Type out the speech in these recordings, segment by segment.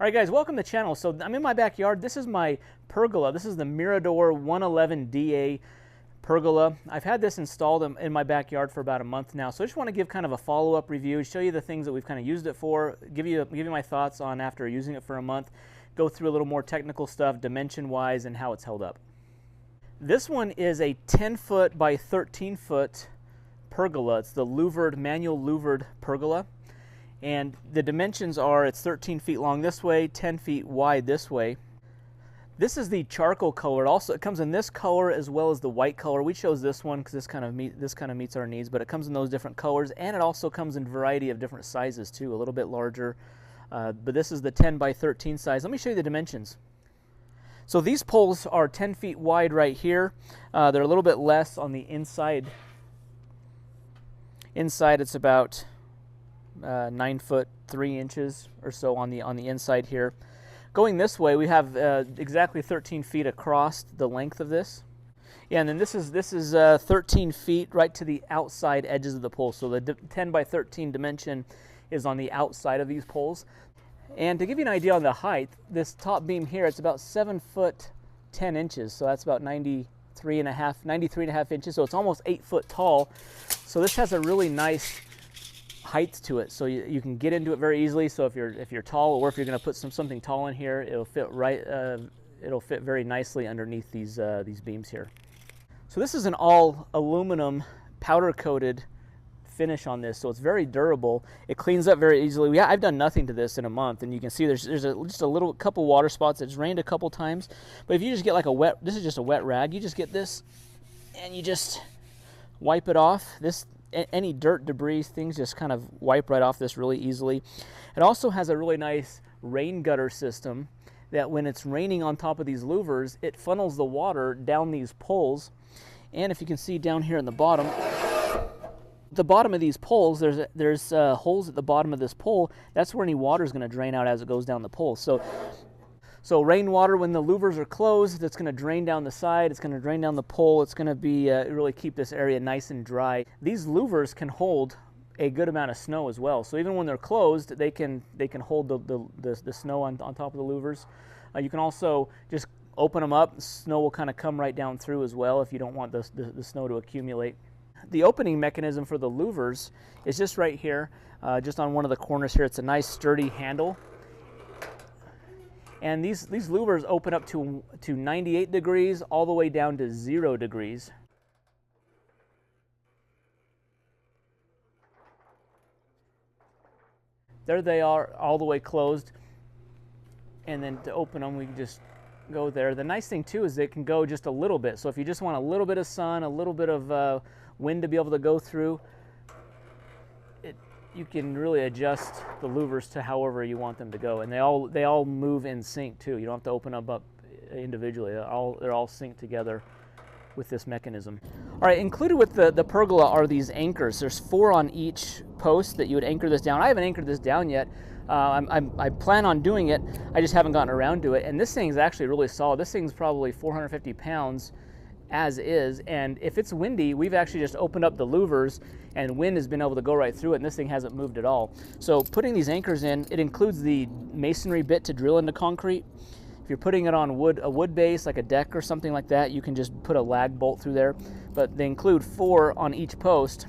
All right, guys, welcome to the channel. So I'm in my backyard. This is my pergola. This is the Mirador 111da Pergola. I've had this installed in my backyard for about a month now. So I just want to give kind of a follow-up review, show you the things that we've kind of used it for, give you my thoughts on after using it for a month, go through a little more technical stuff, dimension-wise, and how it's held up. This one is a 10-foot by 13-foot pergola. It's the louvered, manual louvered pergola. And the dimensions are, it's 13 feet long this way, 10 feet wide this way. This is the charcoal color. It comes in this color as well as the white color. We chose this one because this kind of meets our needs, but it comes in those different colors, and it also comes in a variety of different sizes too, a little bit larger. But this is the 10 by 13 size. Let me show you the dimensions. So these poles are 10 feet wide right here. They're a little bit less on the inside. Inside it's about 9 foot 3 inches or so on the inside here. Going this way, we have exactly 13 feet across the length of this. Yeah, and then this is 13 feet right to the outside edges of the pole. So the 10 by 13 dimension is on the outside of these poles. And to give you an idea on the height, this top beam here, it's about 7 foot 10 inches. So that's about 93 and a half inches. So it's almost 8 foot tall. So this has a really nice height to it, so you can get into it very easily. So if you're tall, or if you're going to put something tall in here, it'll fit right. It'll fit very nicely underneath these beams here. So this is an all aluminum powder coated finish on this, so it's very durable. It cleans up very easily. I've done nothing to this in a month, and you can see there's just a little couple water spots. It's rained a couple times, but if you just get like this is just a wet rag. You just get this, and you just wipe it off. Any dirt, debris, things just kind of wipe right off this really easily. It also has a really nice rain gutter system that when it's raining on top of these louvers, it funnels the water down these poles. And if you can see down here in the bottom of these poles, there's holes at the bottom of this pole. That's where any water is going to drain out as it goes down the pole. So rainwater, when the louvers are closed, it's going to drain down the side, it's going to drain down the pole, it's going to be really keep this area nice and dry. These louvers can hold a good amount of snow as well. So even when they're closed, they can hold the snow on top of the louvers. You can also just open them up. Snow will kind of come right down through as well if you don't want the snow to accumulate. The opening mechanism for the louvers is just right here, just on one of the corners here. It's a nice sturdy handle. And these louvers open up to 98 degrees all the way down to 0 degrees. There they are, all the way closed. And then to open them, we can just go there. The nice thing too is they can go just a little bit. So if you just want a little bit of sun, a little bit of wind to be able to go through, you can really adjust the louvers to however you want them to go, and they all move in sync too. You don't have to open them up individually. They're all synced together with this mechanism. All right, included with the pergola are these anchors. There's 4 on each post that you would anchor this down. I haven't anchored this down yet. I plan on doing it. I just haven't gotten around to it. And this thing's actually really solid. This thing's probably 450 pounds as is, and if it's windy, we've actually just opened up the louvers and wind has been able to go right through it, and this thing hasn't moved at all. So putting these anchors in, it includes the masonry bit to drill into concrete. If you're putting it on a wood base like a deck or something like that, you can just put a lag bolt through there, but they include 4 on each post.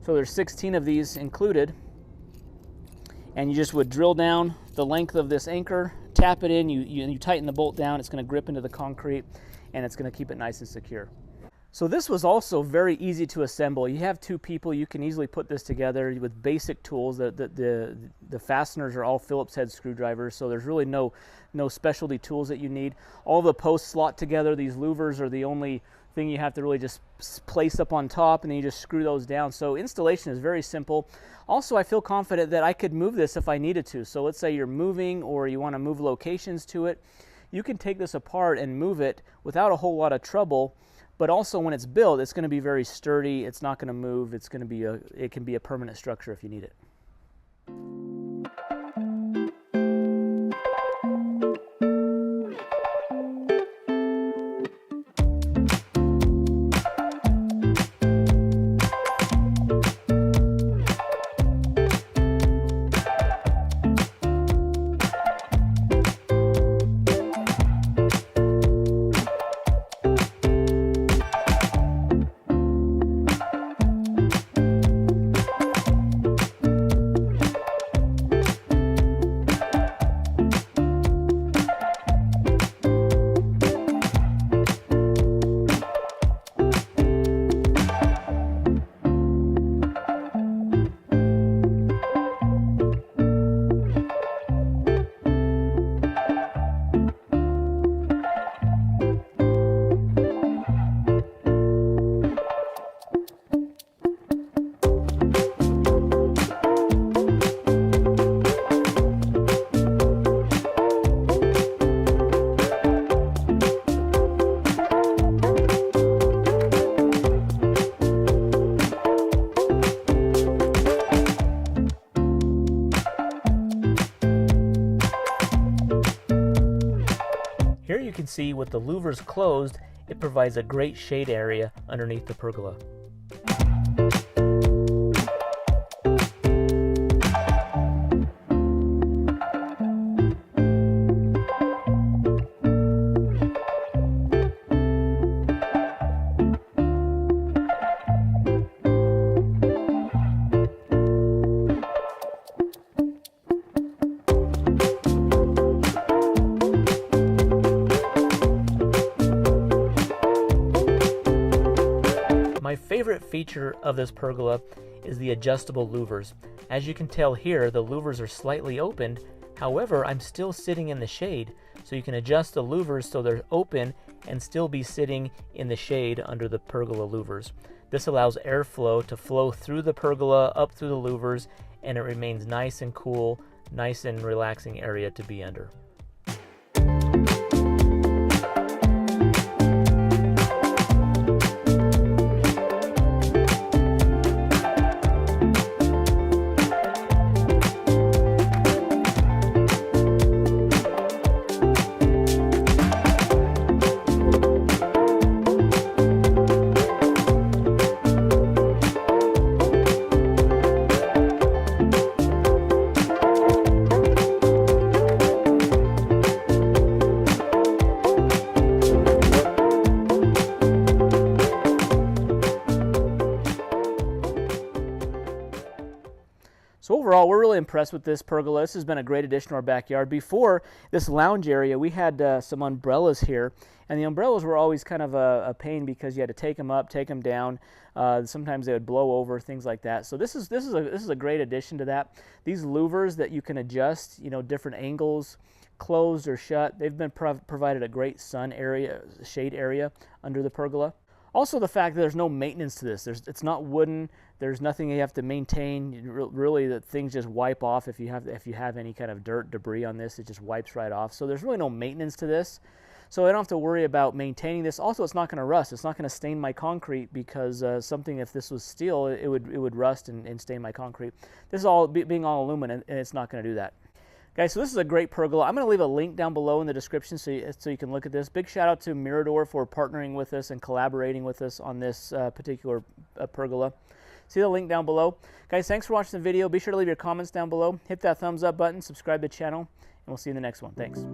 So there's 16 of these included, and you just would drill down the length of this anchor, tap it in, you tighten the bolt down, it's going to grip into the concrete, and it's going to keep it nice and secure. So this was also very easy to assemble. You have 2 people, you can easily put this together with basic tools. The fasteners are all Phillips head screwdrivers, so there's really no specialty tools that you need. All the posts slot together. These louvers are the only thing you have to really just place up on top, and then you just screw those down. So installation is very simple. Also, I feel confident that I could move this if I needed to. So let's say you're moving or you want to move locations to it. You can take this apart and move it without a whole lot of trouble, but also when it's built, it's going to be very sturdy. It's not going to move. It can be a permanent structure if you need it. Here you can see with the louvers closed, it provides a great shade area underneath the pergola. My favorite feature of this pergola is the adjustable louvers. As you can tell here, the louvers are slightly opened. However, I'm still sitting in the shade, so you can adjust the louvers so they're open and still be sitting in the shade under the pergola louvers. This allows airflow to flow through the pergola, up through the louvers, and it remains nice and cool, nice and relaxing area to be under. So overall, we're really impressed with this pergola. This has been a great addition to our backyard. Before this lounge area, we had some umbrellas here, and the umbrellas were always kind of a pain because you had to take them up, take them down. Sometimes they would blow over, things like that. So this is a great addition to that. These louvers that you can adjust, different angles, closed or shut. They've been provided a great sun area, shade area under the pergola. Also, the fact that there's no maintenance to this. It's not wooden. There's nothing you have to maintain. Really, that things just wipe off if you have any kind of dirt, debris on this. It just wipes right off. So there's really no maintenance to this. So I don't have to worry about maintaining this. Also, it's not going to rust. It's not going to stain my concrete because if this was steel, it would rust and stain my concrete. This is all being all aluminum, and it's not going to do that. Guys, so this is a great pergola. I'm going to leave a link down below in the description so you can look at this. Big shout out to Mirador for partnering with us and collaborating with us on this particular pergola. See the link down below. Guys, thanks for watching the video. Be sure to leave your comments down below. Hit that thumbs up button, subscribe to the channel, and we'll see you in the next one. Thanks.